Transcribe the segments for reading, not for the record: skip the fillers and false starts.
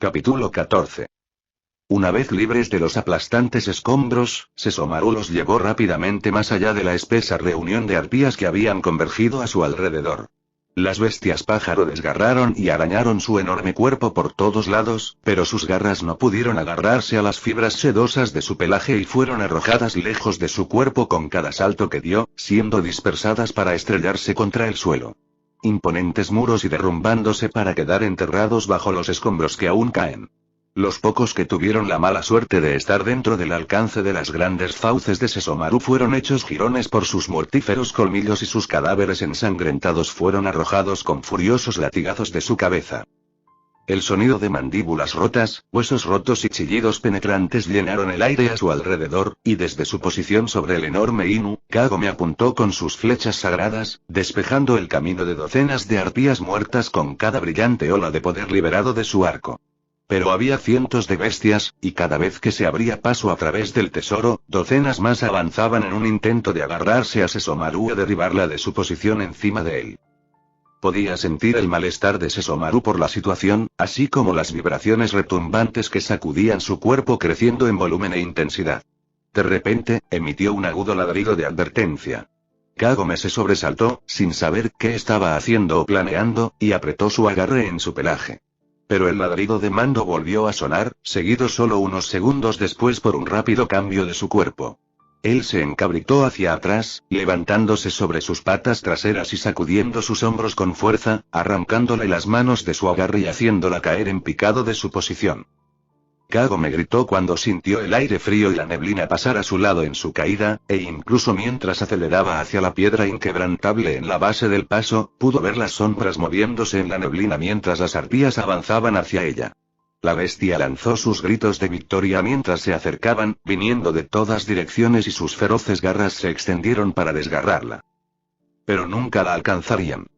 Capítulo 14. Una vez libres de los aplastantes escombros, Sesomaru los llevó rápidamente más allá de la espesa reunión de arpías que habían convergido a su alrededor. Las bestias pájaro desgarraron y arañaron su enorme cuerpo por todos lados, pero sus garras no pudieron agarrarse a las fibras sedosas de su pelaje y fueron arrojadas lejos de su cuerpo con cada salto que dio, siendo dispersadas para estrellarse contra el suelo. Imponentes muros y derrumbándose para quedar enterrados bajo los escombros que aún caen. Los pocos que tuvieron la mala suerte de estar dentro del alcance de las grandes fauces de Sesomaru fueron hechos jirones por sus mortíferos colmillos y sus cadáveres ensangrentados fueron arrojados con furiosos latigazos de su cabeza. El sonido de mandíbulas rotas, huesos rotos y chillidos penetrantes llenaron el aire a su alrededor, y desde su posición sobre el enorme Inu, Kagome apuntó con sus flechas sagradas, despejando el camino de docenas de arpías muertas con cada brillante ola de poder liberado de su arco. Pero había cientos de bestias, y cada vez que se abría paso a través del tesoro, docenas más avanzaban en un intento de agarrarse a Sesomaru o derribarla de su posición encima de él. Podía sentir el malestar de Sesomaru por la situación, así como las vibraciones retumbantes que sacudían su cuerpo creciendo en volumen e intensidad. De repente, emitió un agudo ladrido de advertencia. Kagome se sobresaltó, sin saber qué estaba haciendo o planeando, y apretó su agarre en su pelaje. Pero el ladrido de mando volvió a sonar, seguido solo unos segundos después por un rápido cambio de su cuerpo. Él se encabritó hacia atrás, levantándose sobre sus patas traseras y sacudiendo sus hombros con fuerza, arrancándole las manos de su agarre y haciéndola caer en picado de su posición. Kagome gritó cuando sintió el aire frío y la neblina pasar a su lado en su caída, e incluso mientras aceleraba hacia la piedra inquebrantable en la base del paso, pudo ver las sombras moviéndose en la neblina mientras las arpías avanzaban hacia ella. La bestia lanzó sus gritos de victoria mientras se acercaban, viniendo de todas direcciones y sus feroces garras se extendieron para desgarrarla. Pero nunca la alcanzarían.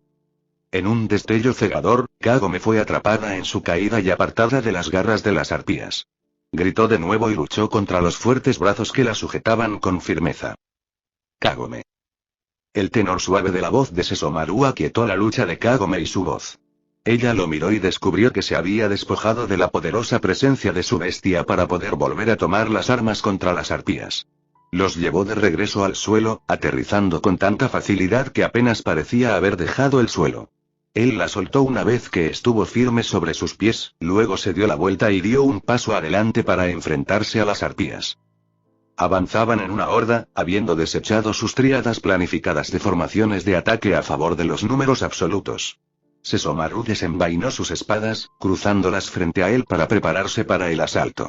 En un destello cegador, Kagome fue atrapada en su caída y apartada de las garras de las arpías. Gritó de nuevo y luchó contra los fuertes brazos que la sujetaban con firmeza. Kagome. El tenor suave de la voz de Sesomaru aquietó la lucha de Kagome y su voz. Ella lo miró y descubrió que se había despojado de la poderosa presencia de su bestia para poder volver a tomar las armas contra las arpías. Los llevó de regreso al suelo, aterrizando con tanta facilidad que apenas parecía haber dejado el suelo. Él la soltó una vez que estuvo firme sobre sus pies, luego se dio la vuelta y dio un paso adelante para enfrentarse a las arpías. Avanzaban en una horda, habiendo desechado sus tríadas planificadas de formaciones de ataque a favor de los números absolutos. Sesomaru desenvainó sus espadas, cruzándolas frente a él para prepararse para el asalto.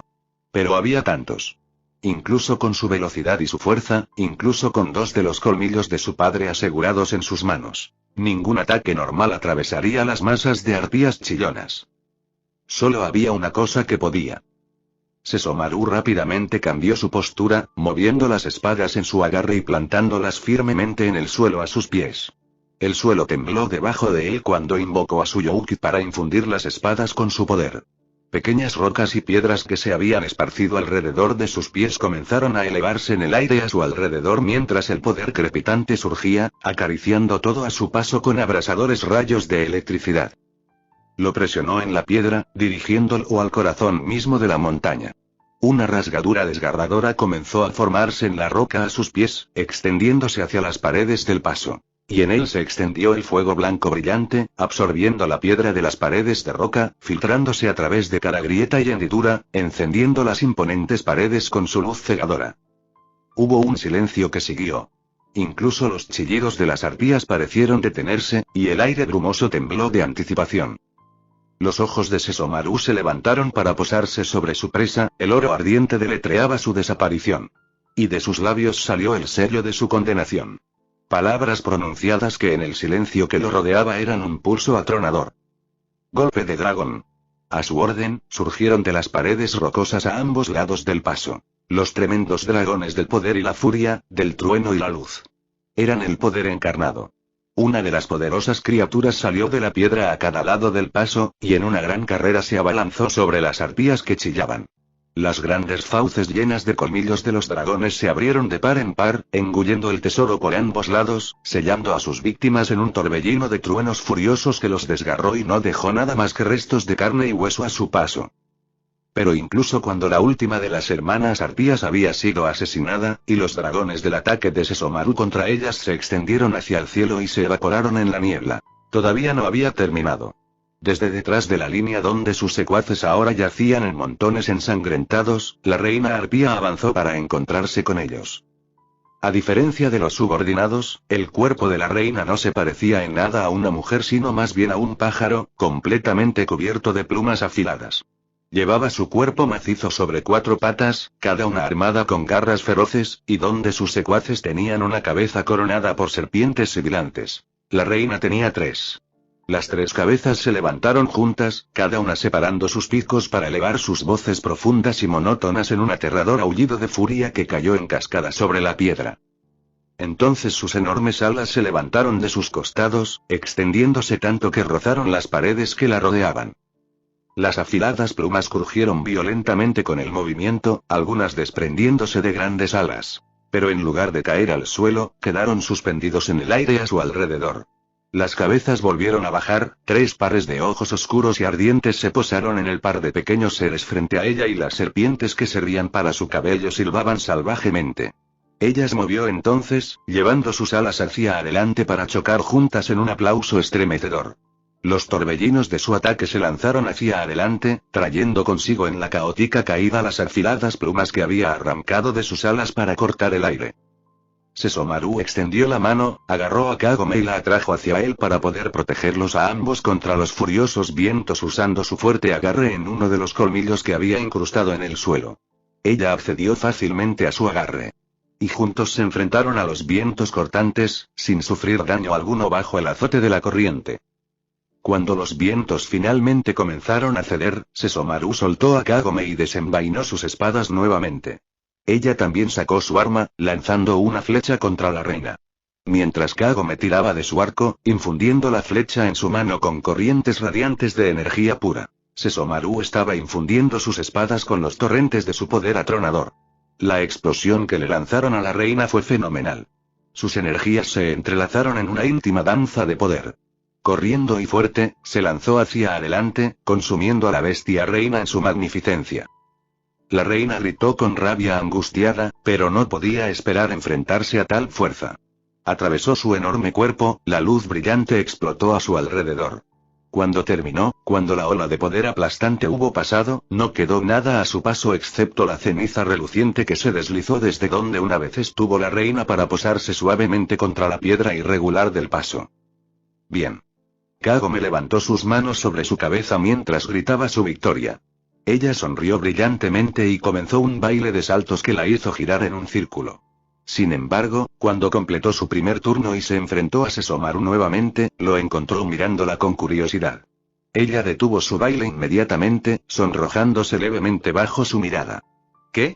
Pero había tantos. Incluso con su velocidad y su fuerza, incluso con dos de los colmillos de su padre asegurados en sus manos. Ningún ataque normal atravesaría las masas de arpías chillonas. Solo había una cosa que podía. Sesomaru rápidamente cambió su postura, moviendo las espadas en su agarre y plantándolas firmemente en el suelo a sus pies. El suelo tembló debajo de él cuando invocó a su Youki para infundir las espadas con su poder. Pequeñas rocas y piedras que se habían esparcido alrededor de sus pies comenzaron a elevarse en el aire a su alrededor mientras el poder crepitante surgía, acariciando todo a su paso con abrasadores rayos de electricidad. Lo presionó en la piedra, dirigiéndolo al corazón mismo de la montaña. Una rasgadura desgarradora comenzó a formarse en la roca a sus pies, extendiéndose hacia las paredes del paso. Y en él se extendió el fuego blanco brillante, absorbiendo la piedra de las paredes de roca, filtrándose a través de cada grieta y hendidura, encendiendo las imponentes paredes con su luz cegadora. Hubo un silencio que siguió. Incluso los chillidos de las arpías parecieron detenerse, y el aire brumoso tembló de anticipación. Los ojos de Sesomaru se levantaron para posarse sobre su presa, el oro ardiente deletreaba su desaparición. Y de sus labios salió el sello de su condenación. Palabras pronunciadas que en el silencio que lo rodeaba eran un pulso atronador. Golpe de dragón. A su orden, surgieron de las paredes rocosas a ambos lados del paso. Los tremendos dragones del poder y la furia, del trueno y la luz. Eran el poder encarnado. Una de las poderosas criaturas salió de la piedra a cada lado del paso, y en una gran carrera se abalanzó sobre las arpías que chillaban. Las grandes fauces llenas de colmillos de los dragones se abrieron de par en par, engullendo el tesoro por ambos lados, sellando a sus víctimas en un torbellino de truenos furiosos que los desgarró y no dejó nada más que restos de carne y hueso a su paso. Pero incluso cuando la última de las hermanas arpías había sido asesinada, y los dragones del ataque de Sesomaru contra ellas se extendieron hacia el cielo y se evaporaron en la niebla, todavía no había terminado. Desde detrás de la línea donde sus secuaces ahora yacían en montones ensangrentados, la reina arpía avanzó para encontrarse con ellos. A diferencia de los subordinados, el cuerpo de la reina no se parecía en nada a una mujer sino más bien a un pájaro, completamente cubierto de plumas afiladas. Llevaba su cuerpo macizo sobre 4 patas, cada una armada con garras feroces, y donde sus secuaces tenían una cabeza coronada por serpientes sibilantes. La reina tenía 3. Las 3 cabezas se levantaron juntas, cada una separando sus picos para elevar sus voces profundas y monótonas en un aterrador aullido de furia que cayó en cascada sobre la piedra. Entonces sus enormes alas se levantaron de sus costados, extendiéndose tanto que rozaron las paredes que la rodeaban. Las afiladas plumas crujieron violentamente con el movimiento, algunas desprendiéndose de grandes alas. Pero en lugar de caer al suelo, quedaron suspendidos en el aire a su alrededor. Las cabezas volvieron a bajar, 3 pares de ojos oscuros y ardientes se posaron en el par de pequeños seres frente a ella y las serpientes que servían para su cabello silbaban salvajemente. Ella se movió entonces, llevando sus alas hacia adelante para chocar juntas en un aplauso estremecedor. Los torbellinos de su ataque se lanzaron hacia adelante, trayendo consigo en la caótica caída las afiladas plumas que había arrancado de sus alas para cortar el aire. Sesomaru extendió la mano, agarró a Kagome y la atrajo hacia él para poder protegerlos a ambos contra los furiosos vientos usando su fuerte agarre en uno de los colmillos que había incrustado en el suelo. Ella accedió fácilmente a su agarre. Y juntos se enfrentaron a los vientos cortantes, sin sufrir daño alguno bajo el azote de la corriente. Cuando los vientos finalmente comenzaron a ceder, Sesomaru soltó a Kagome y desenvainó sus espadas nuevamente. Ella también sacó su arma, lanzando una flecha contra la reina. Mientras Kagome tiraba de su arco, infundiendo la flecha en su mano con corrientes radiantes de energía pura, Sesomaru estaba infundiendo sus espadas con los torrentes de su poder atronador. La explosión que le lanzaron a la reina fue fenomenal. Sus energías se entrelazaron en una íntima danza de poder. Corriendo y fuerte, se lanzó hacia adelante, consumiendo a la bestia reina en su magnificencia. La reina gritó con rabia angustiada, pero no podía esperar enfrentarse a tal fuerza. Atravesó su enorme cuerpo, la luz brillante explotó a su alrededor. Cuando terminó, cuando la ola de poder aplastante hubo pasado, no quedó nada a su paso excepto la ceniza reluciente que se deslizó desde donde una vez estuvo la reina para posarse suavemente contra la piedra irregular del paso. Bien. Kagome levantó sus manos sobre su cabeza mientras gritaba su victoria. Ella sonrió brillantemente y comenzó un baile de saltos que la hizo girar en un círculo. Sin embargo, cuando completó su primer turno y se enfrentó a Sesomaru nuevamente, lo encontró mirándola con curiosidad. Ella detuvo su baile inmediatamente, sonrojándose levemente bajo su mirada. ¿Qué?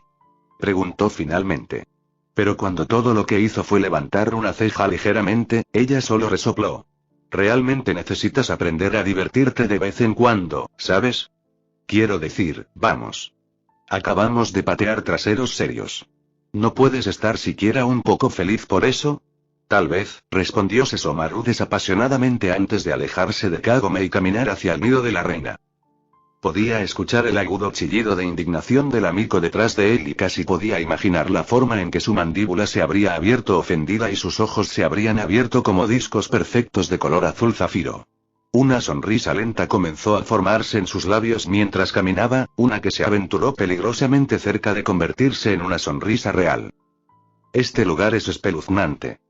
Preguntó finalmente. Pero cuando todo lo que hizo fue levantar una ceja ligeramente, ella solo resopló. Realmente necesitas aprender a divertirte de vez en cuando, ¿sabes? Quiero decir, vamos. Acabamos de patear traseros serios. ¿No puedes estar siquiera un poco feliz por eso? Tal vez, respondió Sesomaru desapasionadamente antes de alejarse de Kagome y caminar hacia el nido de la reina. Podía escuchar el agudo chillido de indignación del amigo detrás de él y casi podía imaginar la forma en que su mandíbula se habría abierto ofendida y sus ojos se habrían abierto como discos perfectos de color azul zafiro. Una sonrisa lenta comenzó a formarse en sus labios mientras caminaba, una que se aventuró peligrosamente cerca de convertirse en una sonrisa real. Este lugar es espeluznante.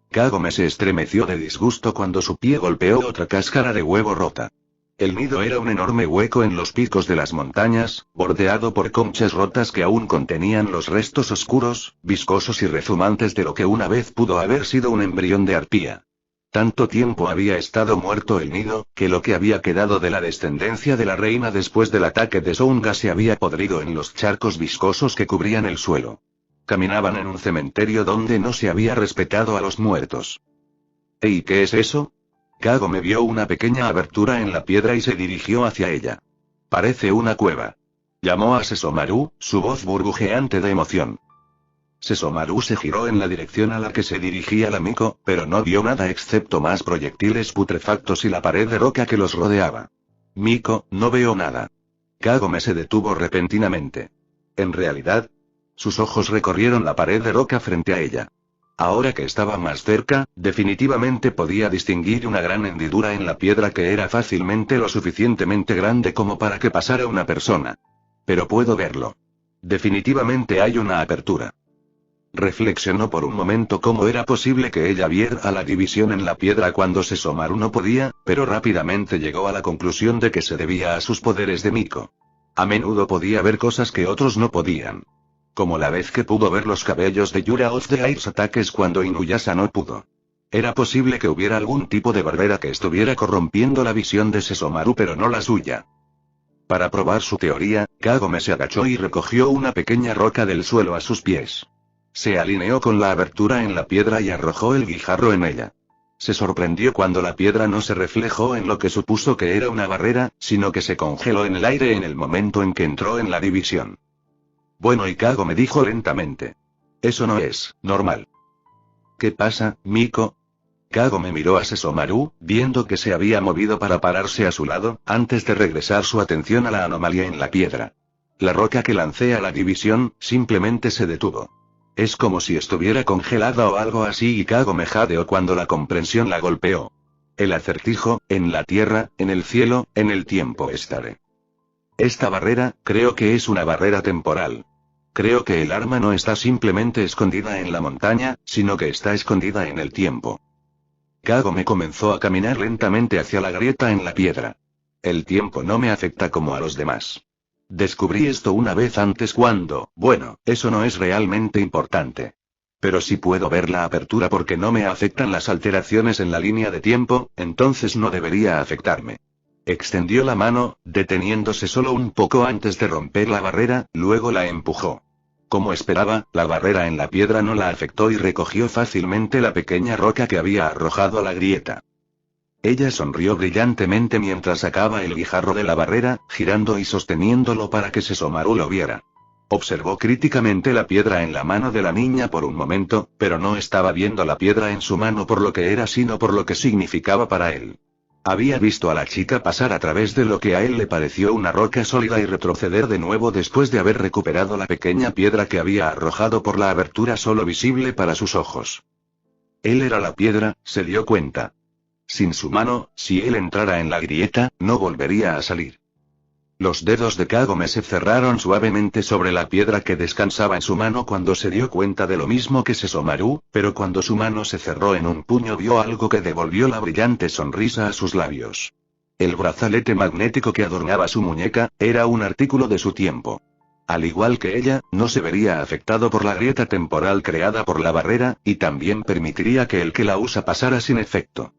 Kagome se estremeció de disgusto cuando su pie golpeó otra cáscara de huevo rota. El nido era un enorme hueco en los picos de las montañas, bordeado por conchas rotas que aún contenían los restos oscuros, viscosos y rezumantes de lo que una vez pudo haber sido un embrión de arpía. Tanto tiempo había estado muerto el nido, que lo que había quedado de la descendencia de la reina después del ataque de Sounga se había podrido en los charcos viscosos que cubrían el suelo. Caminaban en un cementerio donde no se había respetado a los muertos. ¿Y qué es eso? Kagome vio una pequeña abertura en la piedra y se dirigió hacia ella. Parece una cueva. Llamó a Sesomaru, su voz burbujeante de emoción. Sesomaru se giró en la dirección a la que se dirigía la Miko, pero no vio nada excepto más proyectiles putrefactos y la pared de roca que los rodeaba. Miko, no veo nada. Kagome se detuvo repentinamente. En realidad, sus ojos recorrieron la pared de roca frente a ella. Ahora que estaba más cerca, definitivamente podía distinguir una gran hendidura en la piedra que era fácilmente lo suficientemente grande como para que pasara una persona. Pero puedo verlo. Definitivamente hay una apertura. Reflexionó por un momento cómo era posible que ella viera la división en la piedra cuando Sesomaru no podía, pero rápidamente llegó a la conclusión de que se debía a sus poderes de Miko. A menudo podía ver cosas que otros no podían. Como la vez que pudo ver los cabellos de Yura of the Ice ataques cuando Inuyasha no pudo. Era posible que hubiera algún tipo de barrera que estuviera corrompiendo la visión de Sesomaru pero no la suya. Para probar su teoría, Kagome se agachó y recogió una pequeña roca del suelo a sus pies. Se alineó con la abertura en la piedra y arrojó el guijarro en ella. Se sorprendió cuando la piedra no se reflejó en lo que supuso que era una barrera, sino que se congeló en el aire en el momento en que entró en la división. Bueno, y Kagome dijo lentamente. Eso no es normal. ¿Qué pasa, Miko? Kagome miró a Sesomaru, viendo que se había movido para pararse a su lado, antes de regresar su atención a la anomalía en la piedra. La roca que lancé a la división, simplemente se detuvo. Es como si estuviera congelada o algo así y Kagome jadeó cuando la comprensión la golpeó. El acertijo, en la tierra, en el cielo, en el tiempo estaré. Esta barrera, creo que es una barrera temporal. Creo que el arma no está simplemente escondida en la montaña, sino que está escondida en el tiempo. Kagome comenzó a caminar lentamente hacia la grieta en la piedra. El tiempo no me afecta como a los demás. Descubrí esto una vez antes cuando, bueno, eso no es realmente importante. Pero si puedo ver la apertura porque no me afectan las alteraciones en la línea de tiempo, entonces no debería afectarme. Extendió la mano, deteniéndose solo un poco antes de romper la barrera, luego la empujó. Como esperaba, la barrera en la piedra no la afectó y recogió fácilmente la pequeña roca que había arrojado a la grieta. Ella sonrió brillantemente mientras sacaba el guijarro de la barrera, girando y sosteniéndolo para que Sesomaru lo viera. Observó críticamente la piedra en la mano de la niña por un momento, pero no estaba viendo la piedra en su mano por lo que era sino por lo que significaba para él. Había visto a la chica pasar a través de lo que a él le pareció una roca sólida y retroceder de nuevo después de haber recuperado la pequeña piedra que había arrojado por la abertura solo visible para sus ojos. Él era la piedra, se dio cuenta. Sin su mano, si él entrara en la grieta, no volvería a salir. Los dedos de Kagome se cerraron suavemente sobre la piedra que descansaba en su mano cuando se dio cuenta de lo mismo que Sesomaru, pero cuando su mano se cerró en un puño vio algo que devolvió la brillante sonrisa a sus labios. El brazalete magnético que adornaba su muñeca, era un artículo de su tiempo. Al igual que ella, no se vería afectado por la grieta temporal creada por la barrera, y también permitiría que el que la usa pasara sin efecto.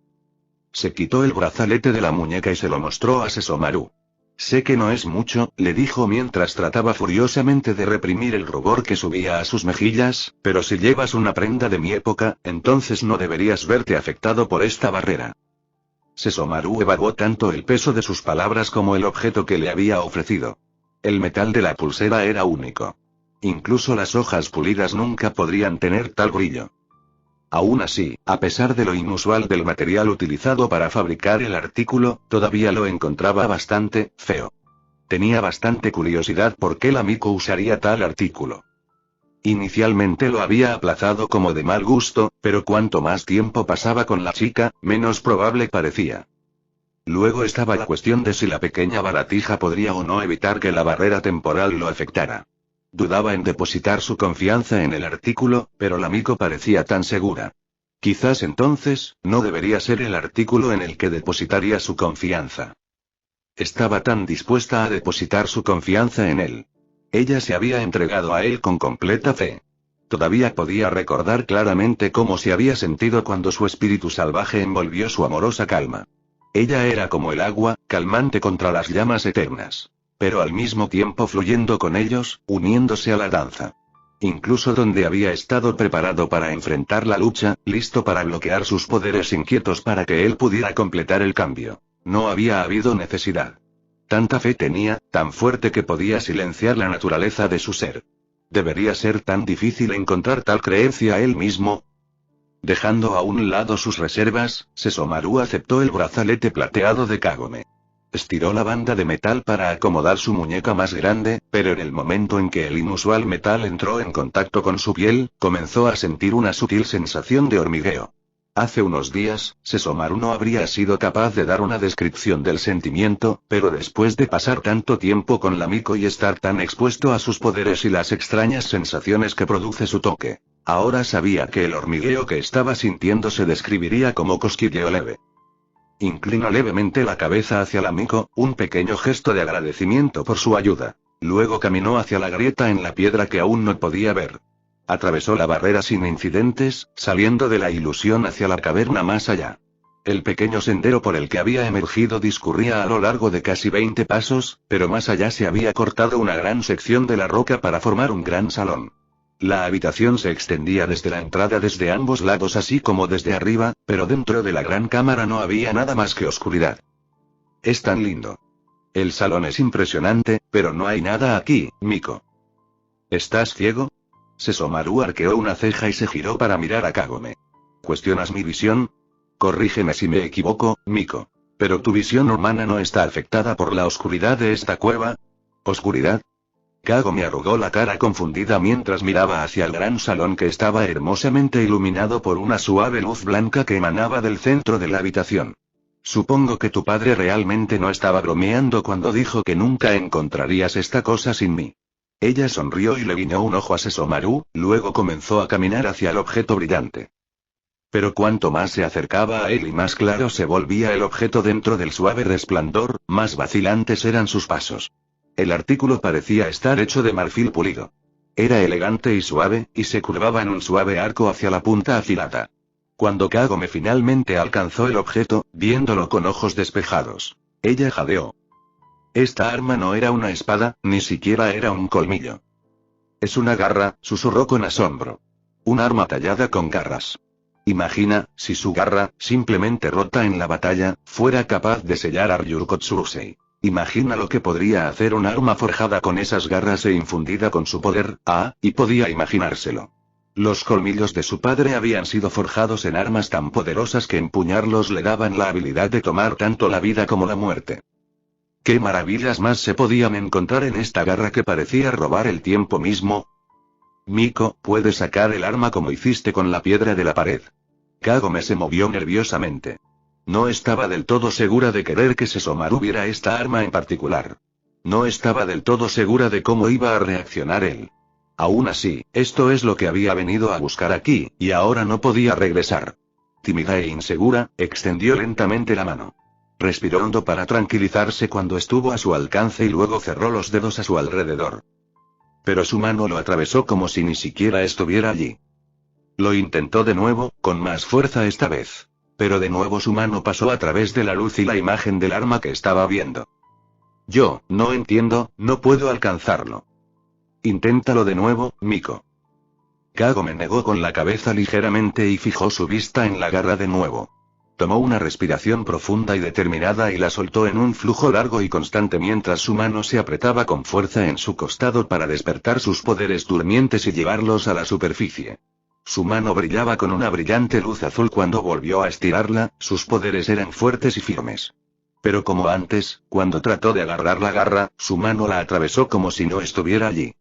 Se quitó el brazalete de la muñeca y se lo mostró a Sesomaru. Sé que no es mucho, le dijo mientras trataba furiosamente de reprimir el rubor que subía a sus mejillas, pero si llevas una prenda de mi época, entonces no deberías verte afectado por esta barrera. Sesomaru evaluó tanto el peso de sus palabras como el objeto que le había ofrecido. El metal de la pulsera era único. Incluso las hojas pulidas nunca podrían tener tal brillo. Aún así, a pesar de lo inusual del material utilizado para fabricar el artículo, todavía lo encontraba bastante feo. Tenía bastante curiosidad por qué la Miko usaría tal artículo. Inicialmente lo había aplazado como de mal gusto, pero cuanto más tiempo pasaba con la chica, menos probable parecía. Luego estaba la cuestión de si la pequeña baratija podría o no evitar que la barrera temporal lo afectara. Dudaba en depositar su confianza en el artículo, pero la Miko parecía tan segura. Quizás entonces, no debería ser el artículo en el que depositaría su confianza. Estaba tan dispuesta a depositar su confianza en él. Ella se había entregado a él con completa fe. Todavía podía recordar claramente cómo se había sentido cuando su espíritu salvaje envolvió su amorosa calma. Ella era como el agua, calmante contra las llamas eternas. Pero al mismo tiempo fluyendo con ellos, uniéndose a la danza. Incluso donde había estado preparado para enfrentar la lucha, listo para bloquear sus poderes inquietos para que él pudiera completar el cambio. No había habido necesidad. Tanta fe tenía, tan fuerte que podía silenciar la naturaleza de su ser. ¿Debería ser tan difícil encontrar tal creencia él mismo? Dejando a un lado sus reservas, Sesomaru aceptó el brazalete plateado de Kagome. Estiró la banda de metal para acomodar su muñeca más grande, pero en el momento en que el inusual metal entró en contacto con su piel, comenzó a sentir una sutil sensación de hormigueo. Hace unos días, Sesomaru no habría sido capaz de dar una descripción del sentimiento, pero después de pasar tanto tiempo con la Miko y estar tan expuesto a sus poderes y las extrañas sensaciones que produce su toque, ahora sabía que el hormigueo que estaba sintiendo se describiría como cosquilleo leve. Inclinó levemente la cabeza hacia la Miko, un pequeño gesto de agradecimiento por su ayuda. Luego caminó hacia la grieta en la piedra que aún no podía ver. Atravesó la barrera sin incidentes, saliendo de la ilusión hacia la caverna más allá. El pequeño sendero por el que había emergido discurría a lo largo de casi 20 pasos, pero más allá se había cortado una gran sección de la roca para formar un gran salón. La habitación se extendía desde la entrada desde ambos lados así como desde arriba, pero dentro de la gran cámara no había nada más que oscuridad. Es tan lindo. El salón es impresionante, pero no hay nada aquí, Miko. ¿Estás ciego? Sesomaru arqueó una ceja y se giró para mirar a Kagome. ¿Cuestionas mi visión? Corrígeme si me equivoco, Miko. Pero tu visión humana no está afectada por la oscuridad de esta cueva. ¿Oscuridad? Kagome arrugó la cara confundida mientras miraba hacia el gran salón que estaba hermosamente iluminado por una suave luz blanca que emanaba del centro de la habitación. Supongo que tu padre realmente no estaba bromeando cuando dijo que nunca encontrarías esta cosa sin mí. Ella sonrió y le guiñó un ojo a Sesomaru, luego comenzó a caminar hacia el objeto brillante. Pero cuanto más se acercaba a él y más claro se volvía el objeto dentro del suave resplandor, más vacilantes eran sus pasos. El artículo parecía estar hecho de marfil pulido. Era elegante y suave, y se curvaba en un suave arco hacia la punta afilada. Cuando Kagome finalmente alcanzó el objeto, viéndolo con ojos despejados, ella jadeó. Esta arma no era una espada, ni siquiera era un colmillo. Es una garra, susurró con asombro. Un arma tallada con garras. Imagina, si su garra, simplemente rota en la batalla, fuera capaz de sellar a Ryukotsurusei. Imagina lo que podría hacer un arma forjada con esas garras e infundida con su poder, y podía imaginárselo. Los colmillos de su padre habían sido forjados en armas tan poderosas que empuñarlos le daban la habilidad de tomar tanto la vida como la muerte. ¿Qué maravillas más se podían encontrar en esta garra que parecía robar el tiempo mismo? Miko, ¿puedes sacar el arma como hiciste con la piedra de la pared? Kagome se movió nerviosamente. No estaba del todo segura de querer que Sesomaru viera esta arma en particular. No estaba del todo segura de cómo iba a reaccionar él. Aún así, esto es lo que había venido a buscar aquí, y ahora no podía regresar. Tímida e insegura, extendió lentamente la mano. Respiró hondo para tranquilizarse cuando estuvo a su alcance y luego cerró los dedos a su alrededor. Pero su mano lo atravesó como si ni siquiera estuviera allí. Lo intentó de nuevo, con más fuerza esta vez. Pero de nuevo su mano pasó a través de la luz y la imagen del arma que estaba viendo. Yo, no entiendo, no puedo alcanzarlo. Inténtalo de nuevo, Miko. Kagome negó con la cabeza ligeramente y fijó su vista en la garra de nuevo. Tomó una respiración profunda y determinada y la soltó en un flujo largo y constante mientras su mano se apretaba con fuerza en su costado para despertar sus poderes durmientes y llevarlos a la superficie. Su mano brillaba con una brillante luz azul cuando volvió a estirarla, sus poderes eran fuertes y firmes. Pero como antes, cuando trató de agarrar la garra, su mano la atravesó como si no estuviera allí.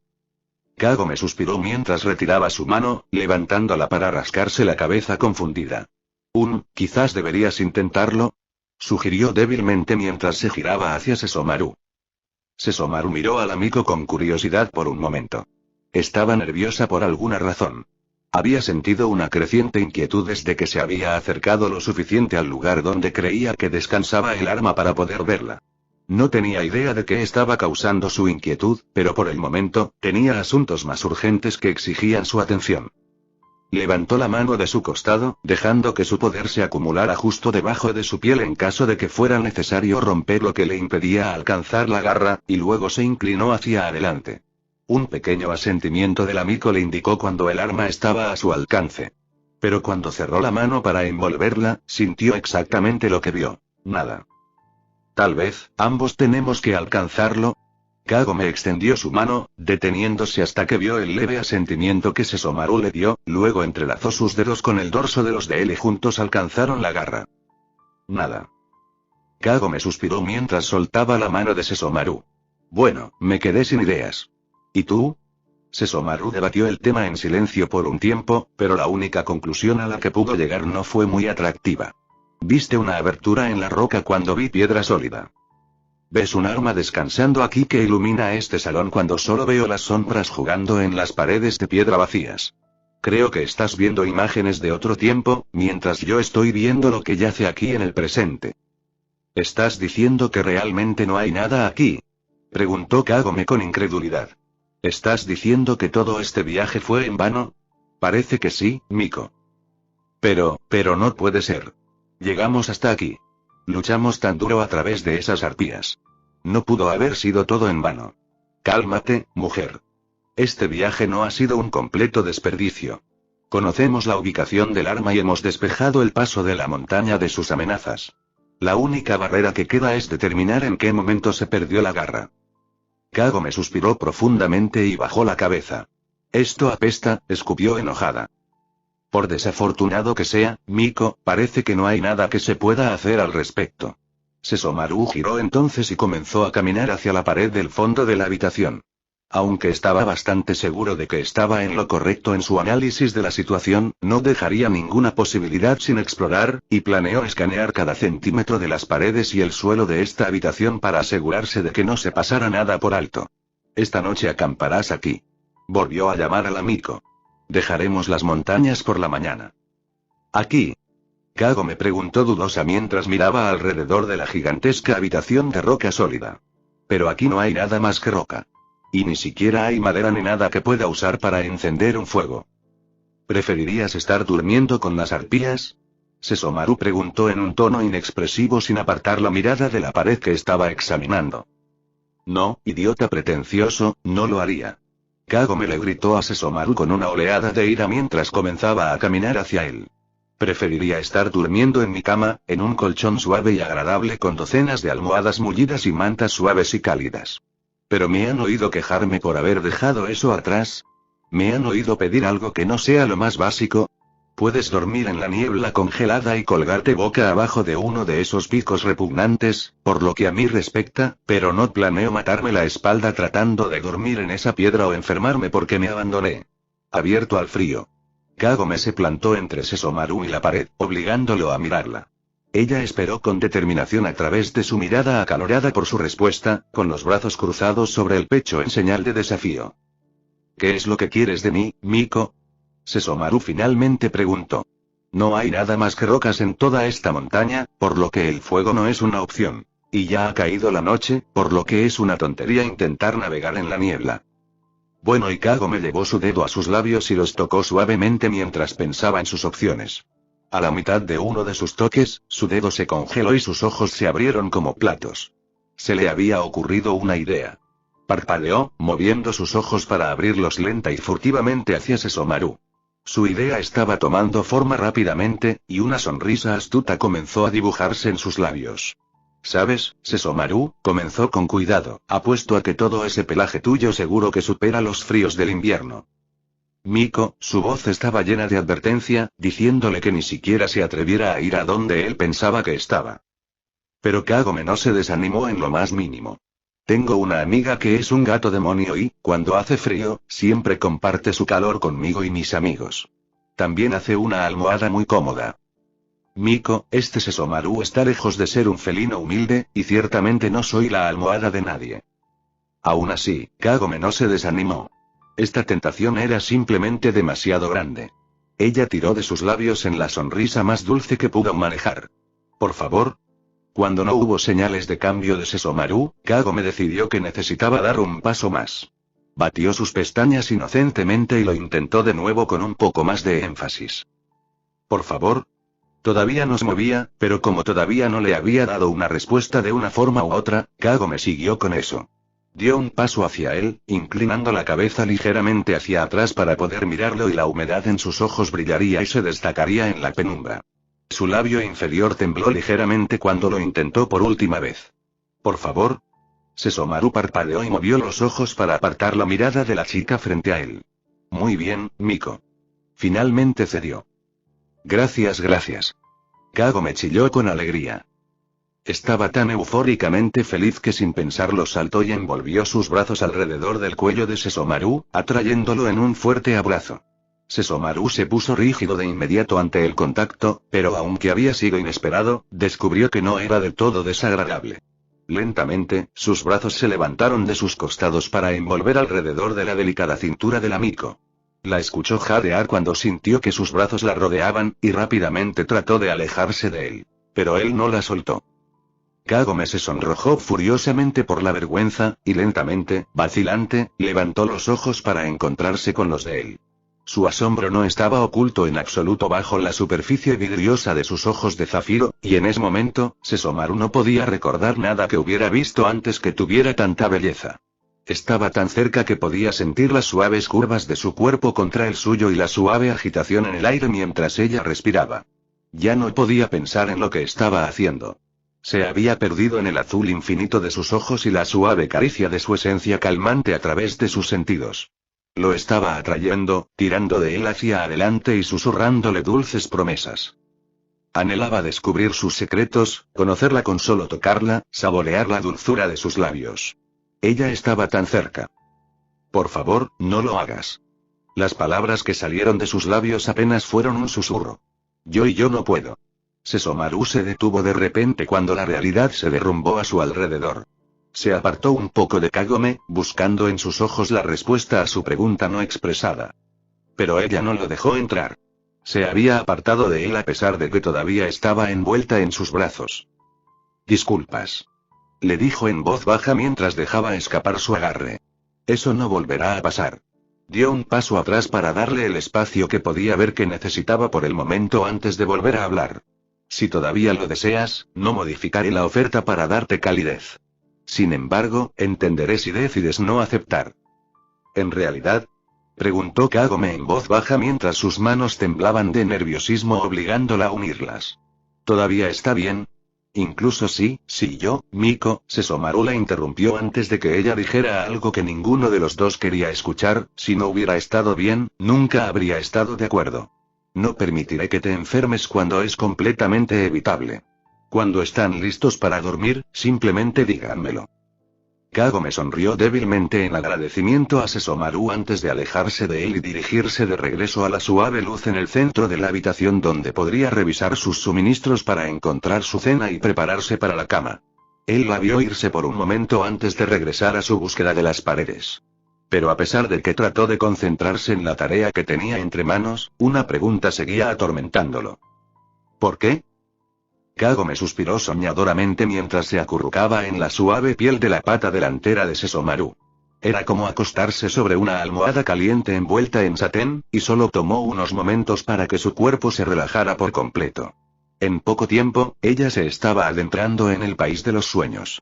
Kagome suspiró mientras retiraba su mano, levantándola para rascarse la cabeza confundida. Quizás deberías intentarlo, sugirió débilmente mientras se giraba hacia Sesomaru. Sesomaru miró al amigo con curiosidad por un momento. Estaba nerviosa por alguna razón. Había sentido una creciente inquietud desde que se había acercado lo suficiente al lugar donde creía que descansaba el arma para poder verla. No tenía idea de qué estaba causando su inquietud, pero por el momento, tenía asuntos más urgentes que exigían su atención. Levantó la mano de su costado, dejando que su poder se acumulara justo debajo de su piel en caso de que fuera necesario romper lo que le impedía alcanzar la garra, y luego se inclinó hacia adelante. Un pequeño asentimiento del amigo le indicó cuando el arma estaba a su alcance. Pero cuando cerró la mano para envolverla, sintió exactamente lo que vio. Nada. Tal vez, ambos tenemos que alcanzarlo. Kagome extendió su mano, deteniéndose hasta que vio el leve asentimiento que Sesomaru le dio, luego entrelazó sus dedos con el dorso de los de él y juntos alcanzaron la garra. Nada. Kagome suspiró mientras soltaba la mano de Sesomaru. Bueno, me quedé sin ideas. ¿Y tú? Sesomaru debatió el tema en silencio por un tiempo, pero la única conclusión a la que pudo llegar no fue muy atractiva. Viste una abertura en la roca cuando vi piedra sólida. ¿Ves un arma descansando aquí que ilumina este salón cuando solo veo las sombras jugando en las paredes de piedra vacías? Creo que estás viendo imágenes de otro tiempo, mientras yo estoy viendo lo que yace aquí en el presente. ¿Estás diciendo que realmente no hay nada aquí? Preguntó Kagome con incredulidad. ¿Estás diciendo que todo este viaje fue en vano? Parece que sí, Miko. Pero no puede ser. Llegamos hasta aquí. Luchamos tan duro a través de esas arpías. No pudo haber sido todo en vano. Cálmate, mujer. Este viaje no ha sido un completo desperdicio. Conocemos la ubicación del arma y hemos despejado el paso de la montaña de sus amenazas. La única barrera que queda es determinar en qué momento se perdió la garra. Kagome suspiró profundamente y bajó la cabeza. Esto apesta, escupió enojada. Por desafortunado que sea, Miko, parece que no hay nada que se pueda hacer al respecto. Sesomaru giró entonces y comenzó a caminar hacia la pared del fondo de la habitación. Aunque estaba bastante seguro de que estaba en lo correcto en su análisis de la situación, no dejaría ninguna posibilidad sin explorar, y planeó escanear cada centímetro de las paredes y el suelo de esta habitación para asegurarse de que no se pasara nada por alto. Esta noche acamparás aquí. Volvió a llamar al amigo. Dejaremos las montañas por la mañana. ¿Aquí? Kagome preguntó dudosa mientras miraba alrededor de la gigantesca habitación de roca sólida. Pero aquí no hay nada más que roca. Y ni siquiera hay madera ni nada que pueda usar para encender un fuego. ¿Preferirías estar durmiendo con las arpías? Sesomaru preguntó en un tono inexpresivo sin apartar la mirada de la pared que estaba examinando. No, idiota pretencioso, no lo haría. Kagome le gritó a Sesomaru con una oleada de ira mientras comenzaba a caminar hacia él. Preferiría estar durmiendo en mi cama, en un colchón suave y agradable con docenas de almohadas mullidas y mantas suaves y cálidas. ¿Pero me han oído quejarme por haber dejado eso atrás? ¿Me han oído pedir algo que no sea lo más básico? Puedes dormir en la niebla congelada y colgarte boca abajo de uno de esos picos repugnantes, por lo que a mí respecta, pero no planeo matarme la espalda tratando de dormir en esa piedra o enfermarme porque me abandoné. Abierto al frío. Kagome se plantó entre Sesomaru y la pared, obligándolo a mirarla. Ella esperó con determinación a través de su mirada acalorada por su respuesta, con los brazos cruzados sobre el pecho en señal de desafío. ¿Qué es lo que quieres de mí, Miko? Sesomaru finalmente preguntó. No hay nada más que rocas en toda esta montaña, por lo que el fuego no es una opción. Y ya ha caído la noche, por lo que es una tontería intentar navegar en la niebla. Bueno, y Kagome llevó su dedo a sus labios y los tocó suavemente mientras pensaba en sus opciones. A la mitad de uno de sus toques, su dedo se congeló y sus ojos se abrieron como platos. Se le había ocurrido una idea. Parpadeó, moviendo sus ojos para abrirlos lenta y furtivamente hacia Sesomaru. Su idea estaba tomando forma rápidamente, y una sonrisa astuta comenzó a dibujarse en sus labios. ¿Sabes, Sesomaru? Comenzó con cuidado, apuesto a que todo ese pelaje tuyo seguro que supera los fríos del invierno. Miko, su voz estaba llena de advertencia, diciéndole que ni siquiera se atreviera a ir a donde él pensaba que estaba. Pero Kagome no se desanimó en lo más mínimo. Tengo una amiga que es un gato demonio y, cuando hace frío, siempre comparte su calor conmigo y mis amigos. También hace una almohada muy cómoda. Miko, este Sesomaru está lejos de ser un felino humilde, y ciertamente no soy la almohada de nadie. Aún así, Kagome no se desanimó. Esta tentación era simplemente demasiado grande. Ella tiró de sus labios en la sonrisa más dulce que pudo manejar. Por favor. Cuando no hubo señales de cambio de Sesomaru, Kagome decidió que necesitaba dar un paso más. Batió sus pestañas inocentemente y lo intentó de nuevo con un poco más de énfasis. Por favor. Todavía no se movía, pero como todavía no le había dado una respuesta de una forma u otra, Kagome siguió con eso. Dio un paso hacia él, inclinando la cabeza ligeramente hacia atrás para poder mirarlo y la humedad en sus ojos brillaría y se destacaría en la penumbra. Su labio inferior tembló ligeramente cuando lo intentó por última vez. Por favor. Sesomaru parpadeó y movió los ojos para apartar la mirada de la chica frente a él. Muy bien, Miko. Finalmente cedió. Gracias, gracias. Kagome chilló con alegría. Estaba tan eufóricamente feliz que sin pensarlo saltó y envolvió sus brazos alrededor del cuello de Sesomaru, atrayéndolo en un fuerte abrazo. Sesomaru se puso rígido de inmediato ante el contacto, pero aunque había sido inesperado, descubrió que no era del todo desagradable. Lentamente, sus brazos se levantaron de sus costados para envolver alrededor de la delicada cintura de la Miko. La escuchó jadear cuando sintió que sus brazos la rodeaban, y rápidamente trató de alejarse de él. Pero él no la soltó. Kagome se sonrojó furiosamente por la vergüenza, y lentamente, vacilante, levantó los ojos para encontrarse con los de él. Su asombro no estaba oculto en absoluto bajo la superficie vidriosa de sus ojos de zafiro, y en ese momento, Sesomaru no podía recordar nada que hubiera visto antes que tuviera tanta belleza. Estaba tan cerca que podía sentir las suaves curvas de su cuerpo contra el suyo y la suave agitación en el aire mientras ella respiraba. Ya no podía pensar en lo que estaba haciendo. Se había perdido en el azul infinito de sus ojos y la suave caricia de su esencia calmante a través de sus sentidos. Lo estaba atrayendo, tirando de él hacia adelante y susurrándole dulces promesas. Anhelaba descubrir sus secretos, conocerla con solo tocarla, saborear la dulzura de sus labios. Ella estaba tan cerca. Por favor, no lo hagas. Las palabras que salieron de sus labios apenas fueron un susurro. Yo no puedo. Sesomaru se detuvo de repente cuando la realidad se derrumbó a su alrededor. Se apartó un poco de Kagome, buscando en sus ojos la respuesta a su pregunta no expresada. Pero ella no lo dejó entrar. Se había apartado de él a pesar de que todavía estaba envuelta en sus brazos. Disculpas. Le dijo en voz baja mientras dejaba escapar su agarre. Eso no volverá a pasar. Dio un paso atrás para darle el espacio que podía ver que necesitaba por el momento antes de volver a hablar. Si todavía lo deseas, no modificaré la oferta para darte calidez. Sin embargo, entenderé si decides no aceptar. ¿En realidad? Preguntó Kagome en voz baja mientras sus manos temblaban de nerviosismo obligándola a unirlas. ¿Todavía está bien? Incluso si yo, Miko, Sesomaru la interrumpió antes de que ella dijera algo que ninguno de los dos quería escuchar, si no hubiera estado bien, nunca habría estado de acuerdo. No permitiré que te enfermes cuando es completamente evitable. Cuando están listos para dormir, simplemente díganmelo. Kagome sonrió débilmente en agradecimiento a Sesomaru antes de alejarse de él y dirigirse de regreso a la suave luz en el centro de la habitación donde podría revisar sus suministros para encontrar su cena y prepararse para la cama. Él la vio irse por un momento antes de regresar a su búsqueda de las paredes. Pero a pesar de que trató de concentrarse en la tarea que tenía entre manos, una pregunta seguía atormentándolo. ¿Por qué? Kagome suspiró soñadoramente mientras se acurrucaba en la suave piel de la pata delantera de Sesomaru. Era como acostarse sobre una almohada caliente envuelta en satén, y solo tomó unos momentos para que su cuerpo se relajara por completo. En poco tiempo, ella se estaba adentrando en el país de los sueños.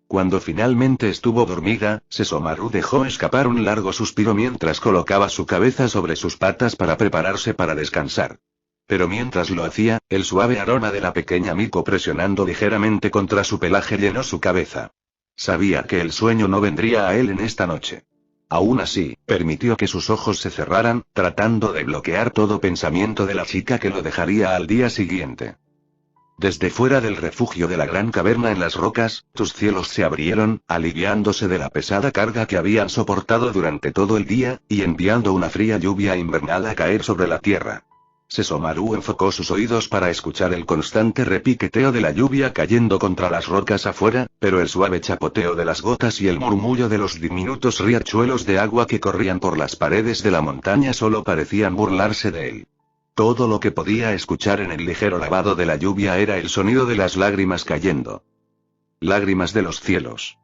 Cuando finalmente estuvo dormida, Sesomaru dejó escapar un largo suspiro mientras colocaba su cabeza sobre sus patas para prepararse para descansar. Pero mientras lo hacía, el suave aroma de la pequeña Miko presionando ligeramente contra su pelaje llenó su cabeza. Sabía que el sueño no vendría a él en esta noche. Aún así, permitió que sus ojos se cerraran, tratando de bloquear todo pensamiento de la chica que lo dejaría al día siguiente. Desde fuera del refugio de la gran caverna en las rocas, sus cielos se abrieron, aliviándose de la pesada carga que habían soportado durante todo el día, y enviando una fría lluvia invernal a caer sobre la tierra. Sesomaru enfocó sus oídos para escuchar el constante repiqueteo de la lluvia cayendo contra las rocas afuera, pero el suave chapoteo de las gotas y el murmullo de los diminutos riachuelos de agua que corrían por las paredes de la montaña solo parecían burlarse de él. Todo lo que podía escuchar en el ligero lavado de la lluvia era el sonido de las lágrimas cayendo. Lágrimas de los cielos.